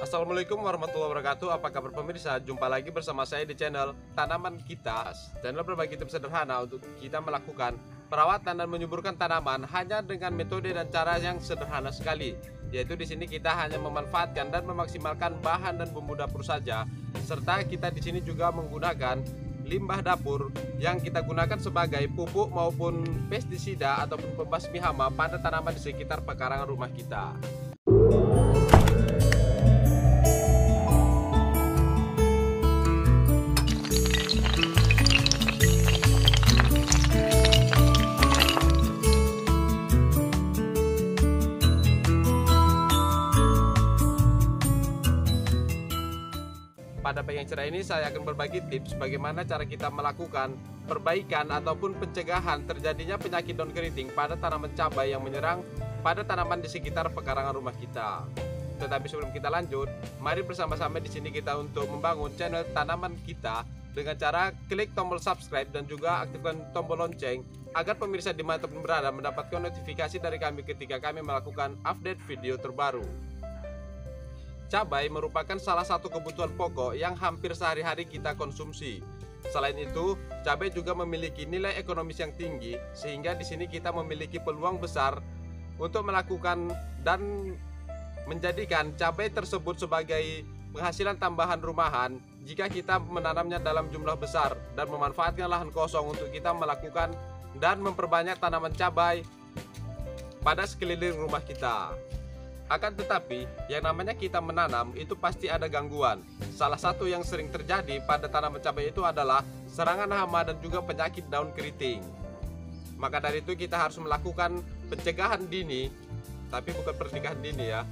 Assalamualaikum warahmatullahi wabarakatuh. Apa kabar pemirsa? Jumpa lagi bersama saya di channel Tanaman Kita. Channel berbagi tips sederhana untuk kita melakukan perawatan dan menyuburkan tanaman hanya dengan metode dan cara yang sederhana sekali. Yaitu di sini kita hanya memanfaatkan dan memaksimalkan bahan dan bumbu dapur saja, serta kita di sini juga menggunakan limbah dapur yang kita gunakan sebagai pupuk maupun pestisida ataupun pembasmi hama pada tanaman di sekitar pekarangan rumah kita. Pada pagi yang cerah ini saya akan berbagi tips bagaimana cara kita melakukan perbaikan ataupun pencegahan terjadinya penyakit daun keriting pada tanaman cabai yang menyerang pada tanaman di sekitar pekarangan rumah kita. Tetapi sebelum kita lanjut, mari bersama-sama di sini kita untuk membangun channel Tanaman Kita dengan cara klik tombol subscribe dan juga aktifkan tombol lonceng agar pemirsa dimanapun berada mendapatkan notifikasi dari kami ketika kami melakukan update video terbaru. Cabai merupakan salah satu kebutuhan pokok yang hampir sehari-hari kita konsumsi. Selain itu, cabai juga memiliki nilai ekonomis yang tinggi, sehingga di sini kita memiliki peluang besar untuk melakukan dan menjadikan cabai tersebut sebagai penghasilan tambahan rumahan jika kita menanamnya dalam jumlah besar dan memanfaatkan lahan kosong untuk kita melakukan dan memperbanyak tanaman cabai pada sekeliling rumah kita. Akan tetapi, yang namanya kita menanam itu pasti ada gangguan. Salah satu yang sering terjadi pada tanaman cabai itu adalah serangan hama dan juga penyakit daun keriting. Maka dari itu kita harus melakukan pencegahan dini, tapi bukan pernikahan dini ya,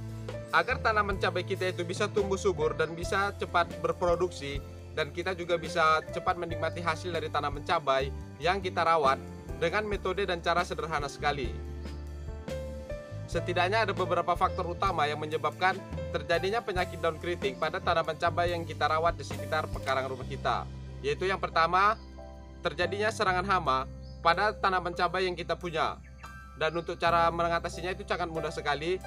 agar tanaman cabai kita itu bisa tumbuh subur dan bisa cepat berproduksi, dan kita juga bisa cepat menikmati hasil dari tanaman cabai yang kita rawat dengan metode dan cara sederhana sekali. Setidaknya ada beberapa faktor utama yang menyebabkan terjadinya penyakit daun keriting pada tanaman cabai yang kita rawat di sekitar pekarangan rumah kita. Yaitu yang pertama, terjadinya serangan hama pada tanaman cabai yang kita punya. Dan untuk cara mengatasinya itu sangat mudah sekali.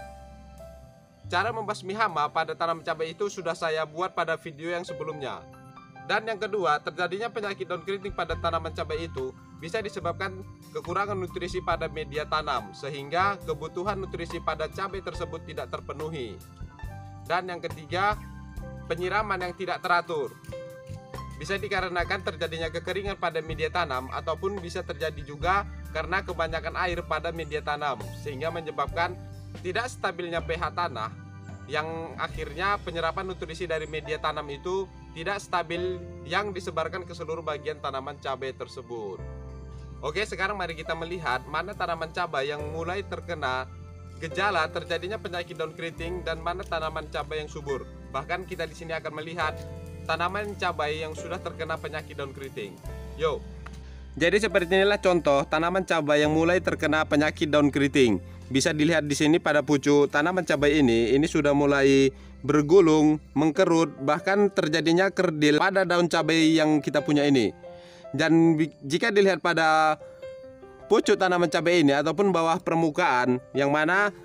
Cara membasmi hama pada tanaman cabai itu sudah saya buat pada video yang sebelumnya. Dan yang kedua, terjadinya penyakit daun keriting pada tanaman cabai itu bisa disebabkan kekurangan nutrisi pada media tanam, sehingga kebutuhan nutrisi pada cabai tersebut tidak terpenuhi. Dan yang ketiga, penyiraman yang tidak teratur. Bisa dikarenakan terjadinya kekeringan pada media tanam, ataupun bisa terjadi juga karena kebanyakan air pada media tanam, sehingga menyebabkan tidak stabilnya pH tanah, yang akhirnya penyerapan nutrisi dari media tanam itu tidak stabil yang disebarkan ke seluruh bagian tanaman cabai tersebut. Oke, sekarang mari kita melihat mana tanaman cabai yang mulai terkena gejala terjadinya penyakit daun keriting dan mana tanaman cabai yang subur. Bahkan kita di sini akan melihat tanaman cabai yang sudah terkena penyakit daun keriting. Yo. Jadi seperti inilah contoh tanaman cabai yang mulai terkena penyakit daun keriting. Bisa dilihat di sini pada pucuk tanaman cabai ini sudah mulai bergulung, mengkerut, bahkan terjadinya kerdil pada daun cabai yang kita punya ini. Dan jika dilihat pada pucuk tanaman cabai ini ataupun bawah permukaan, yang mana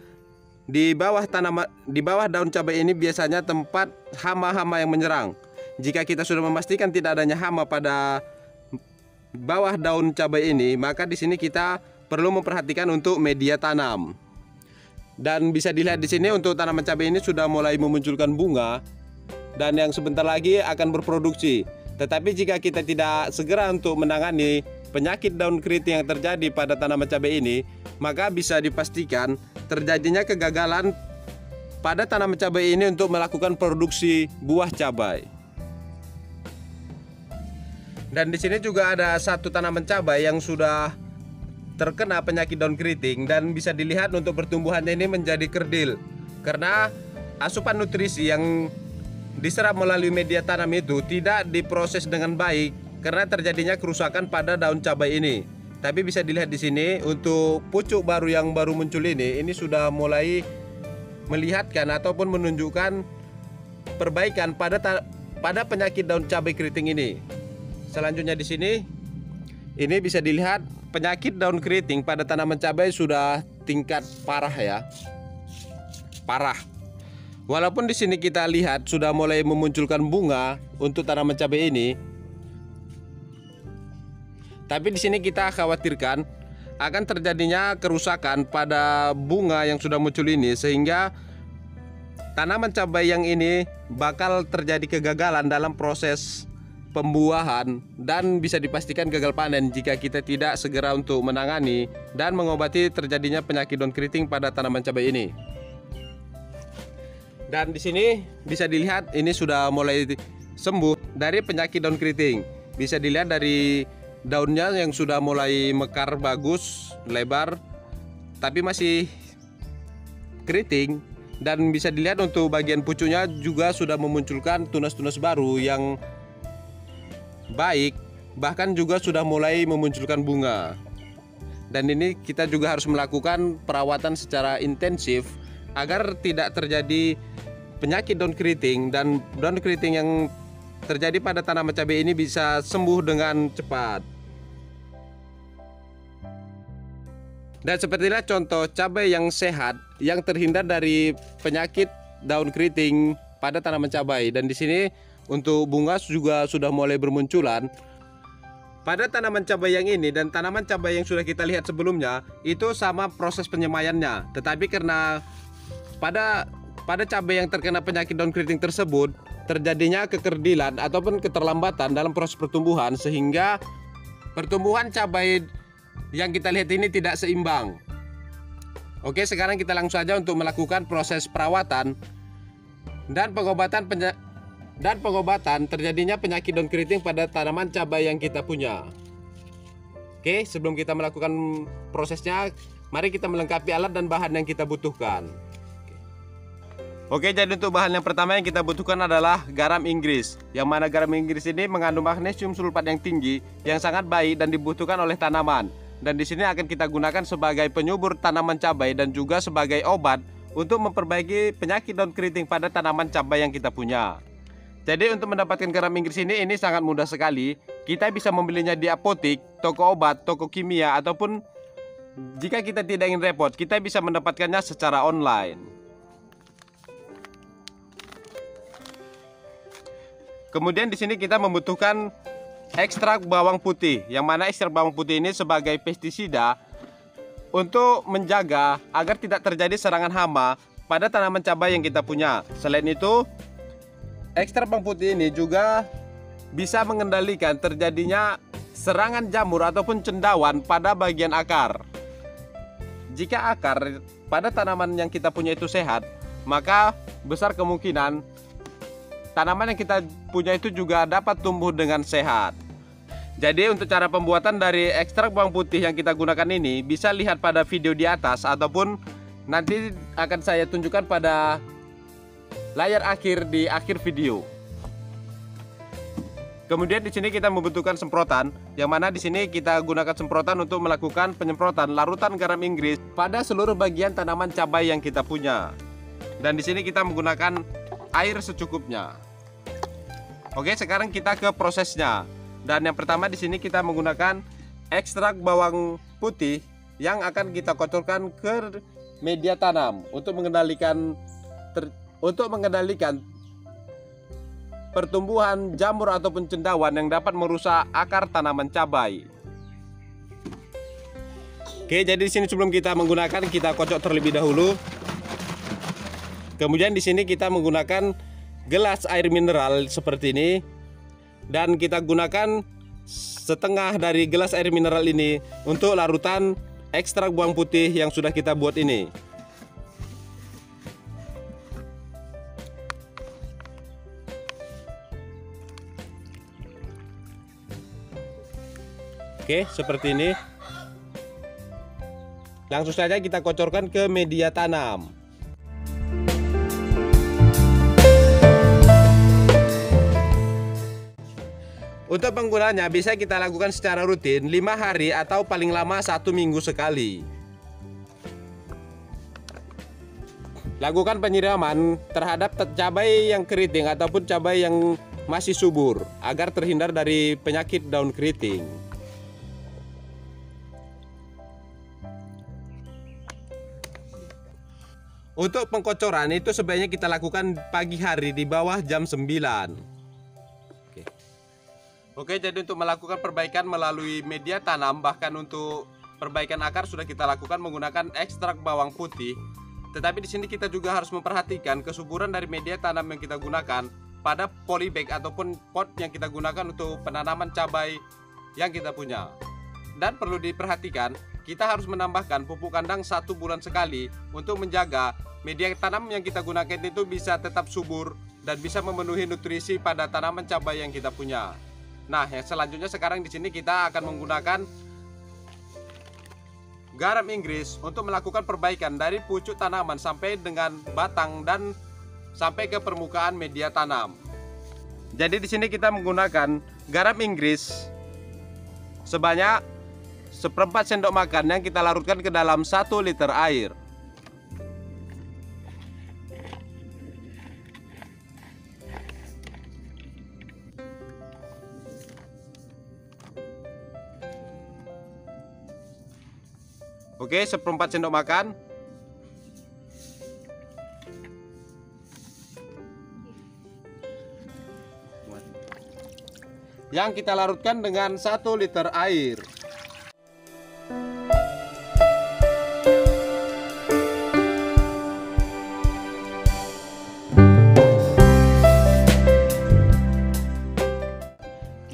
di bawah daun cabai ini biasanya tempat hama-hama yang menyerang. Jika kita sudah memastikan tidak adanya hama pada bawah daun cabai ini, maka di sini kita perlu memperhatikan untuk media tanam. Dan bisa dilihat di sini untuk tanaman cabai ini sudah mulai memunculkan bunga dan yang sebentar lagi akan berproduksi. Tetapi jika kita tidak segera untuk menangani penyakit daun keriting yang terjadi pada tanaman cabai ini, maka bisa dipastikan terjadinya kegagalan pada tanaman cabai ini untuk melakukan produksi buah cabai. Dan di sini juga ada satu tanaman cabai yang sudah terkena penyakit daun keriting dan bisa dilihat untuk pertumbuhannya ini menjadi kerdil karena asupan nutrisi yang diserap melalui media tanam itu tidak diproses dengan baik karena terjadinya kerusakan pada daun cabai ini. Tapi bisa dilihat di sini untuk pucuk baru yang baru muncul ini sudah mulai melihatkan ataupun menunjukkan perbaikan pada penyakit daun cabai keriting ini. Selanjutnya di sini ini bisa dilihat penyakit daun keriting pada tanaman cabai sudah tingkat parah ya. Parah. Walaupun di sini kita lihat sudah mulai memunculkan bunga untuk tanaman cabai ini, tapi di sini kita khawatirkan akan terjadinya kerusakan pada bunga yang sudah muncul ini, sehingga tanaman cabai yang ini bakal terjadi kegagalan dalam proses pembuahan dan bisa dipastikan gagal panen jika kita tidak segera untuk menangani dan mengobati terjadinya penyakit daun keriting pada tanaman cabai ini. Dan di sini bisa dilihat ini sudah mulai sembuh dari penyakit daun keriting. Bisa dilihat dari daunnya yang sudah mulai mekar bagus, lebar, tapi masih keriting. Dan bisa dilihat untuk bagian pucuknya juga sudah memunculkan tunas-tunas baru yang baik, bahkan juga sudah mulai memunculkan bunga. Dan ini kita juga harus melakukan perawatan secara intensif agar tidak terjadi penyakit daun keriting, dan daun keriting yang terjadi pada tanaman cabai ini bisa sembuh dengan cepat. Dan sepertilah contoh cabai yang sehat yang terhindar dari penyakit daun keriting pada tanaman cabai. Dan di sini untuk bunga juga sudah mulai bermunculan pada tanaman cabai yang ini, dan tanaman cabai yang sudah kita lihat sebelumnya itu sama proses penyemaiannya. Tetapi karena pada cabai yang terkena penyakit daun keriting tersebut terjadinya kekerdilan ataupun keterlambatan dalam proses pertumbuhan, sehingga pertumbuhan cabai yang kita lihat ini tidak seimbang. Oke, sekarang kita langsung saja untuk melakukan proses perawatan dan pengobatan terjadinya penyakit daun keriting pada tanaman cabai yang kita punya. Oke, sebelum kita melakukan prosesnya, mari kita melengkapi alat dan bahan yang kita butuhkan. Oke, jadi untuk bahan yang pertama yang kita butuhkan adalah garam Inggris. Yang mana garam Inggris ini mengandung magnesium sulfat yang tinggi, yang sangat baik dan dibutuhkan oleh tanaman. Dan di sini akan kita gunakan sebagai penyubur tanaman cabai dan juga sebagai obat untuk memperbaiki penyakit daun keriting pada tanaman cabai yang kita punya. Jadi untuk mendapatkan garam Inggris ini sangat mudah sekali. Kita bisa membelinya di apotik, toko obat, toko kimia, ataupun jika kita tidak ingin repot, kita bisa mendapatkannya secara online. Kemudian di sini kita membutuhkan ekstrak bawang putih, yang mana ekstrak bawang putih ini sebagai pestisida untuk menjaga agar tidak terjadi serangan hama pada tanaman cabai yang kita punya. Selain itu, ekstrak bawang putih ini juga bisa mengendalikan terjadinya serangan jamur ataupun cendawan pada bagian akar. Jika akar pada tanaman yang kita punya itu sehat, maka besar kemungkinan tanaman yang kita punya itu juga dapat tumbuh dengan sehat. Jadi untuk cara pembuatan dari ekstrak bawang putih yang kita gunakan ini bisa lihat pada video di atas, ataupun nanti akan saya tunjukkan pada layar akhir di akhir video. Kemudian di sini kita membutuhkan semprotan, yang mana di sini kita gunakan semprotan untuk melakukan penyemprotan larutan garam Inggris pada seluruh bagian tanaman cabai yang kita punya. Dan di sini kita menggunakan air secukupnya. Oke, sekarang kita ke prosesnya. Dan yang pertama di sini kita menggunakan ekstrak bawang putih yang akan kita kotorkan ke media tanam untuk mengendalikan pertumbuhan jamur ataupun cendawan yang dapat merusak akar tanaman cabai. Oke, jadi di sini sebelum kita menggunakan, kita kocok terlebih dahulu. Kemudian di sini kita menggunakan gelas air mineral seperti ini, dan kita gunakan setengah dari gelas air mineral ini untuk larutan ekstrak bawang putih yang sudah kita buat ini. Oke, seperti ini. Langsung saja kita kocorkan ke media tanam. Untuk penggunaannya bisa kita lakukan secara rutin 5 hari atau paling lama 1 minggu sekali. Lakukan penyiraman terhadap cabai yang keriting ataupun cabai yang masih subur agar terhindar dari penyakit daun keriting. Untuk pengkocoran itu sebaiknya kita lakukan pagi hari di bawah jam 9. Oke, jadi untuk melakukan perbaikan melalui media tanam, bahkan untuk perbaikan akar sudah kita lakukan menggunakan ekstrak bawang putih. Tetapi di sini kita juga harus memperhatikan kesuburan dari media tanam yang kita gunakan pada polybag ataupun pot yang kita gunakan untuk penanaman cabai yang kita punya. Dan perlu diperhatikan, kita harus menambahkan pupuk kandang 1 bulan sekali untuk menjaga media tanam yang kita gunakan itu bisa tetap subur dan bisa memenuhi nutrisi pada tanaman cabai yang kita punya. Nah, yang selanjutnya sekarang di sini kita akan menggunakan garam Inggris untuk melakukan perbaikan dari pucuk tanaman sampai dengan batang dan sampai ke permukaan media tanam. Jadi di sini kita menggunakan garam Inggris sebanyak 1/4 sendok makan yang kita larutkan ke dalam 1 liter air. Oke, 1/4 sendok makan. Yang kita larutkan dengan 1 liter air.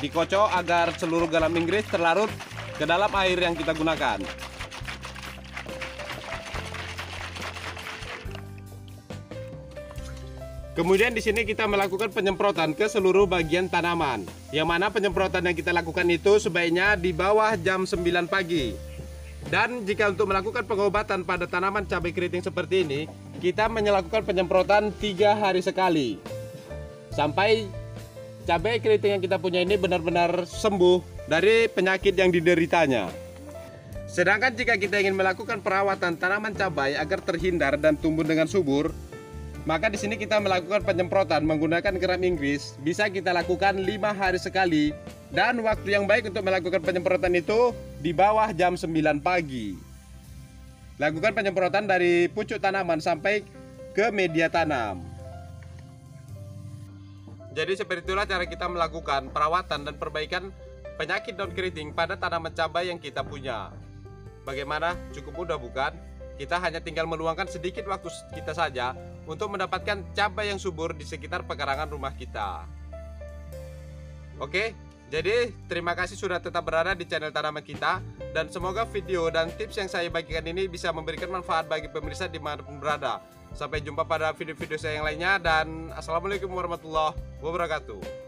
Dikocok agar seluruh garam Inggris terlarut ke dalam air yang kita gunakan. Kemudian di sini kita melakukan penyemprotan ke seluruh bagian tanaman. Yang mana penyemprotan yang kita lakukan itu sebaiknya di bawah jam 9 pagi. Dan jika untuk melakukan pengobatan pada tanaman cabai keriting seperti ini, kita melakukan penyemprotan 3 hari sekali. Sampai cabai keriting yang kita punya ini benar-benar sembuh dari penyakit yang dideritanya. Sedangkan jika kita ingin melakukan perawatan tanaman cabai agar terhindar dan tumbuh dengan subur, maka di sini kita melakukan penyemprotan menggunakan garam Inggris. Bisa kita lakukan 5 hari sekali. Dan waktu yang baik untuk melakukan penyemprotan itu di bawah jam 9 pagi. Lakukan penyemprotan dari pucuk tanaman sampai ke media tanam. Jadi seperti itulah cara kita melakukan perawatan dan perbaikan penyakit daun keriting pada tanaman cabai yang kita punya. Bagaimana? Cukup mudah bukan? Kita hanya tinggal meluangkan sedikit waktu kita saja untuk mendapatkan cabai yang subur di sekitar pekarangan rumah kita. Oke, jadi terima kasih sudah tetap berada di channel tanaman kita. Dan semoga video dan tips yang saya bagikan ini bisa memberikan manfaat bagi pemirsa dimanapun berada. Sampai jumpa pada video-video saya yang lainnya. Dan assalamualaikum warahmatullahi wabarakatuh.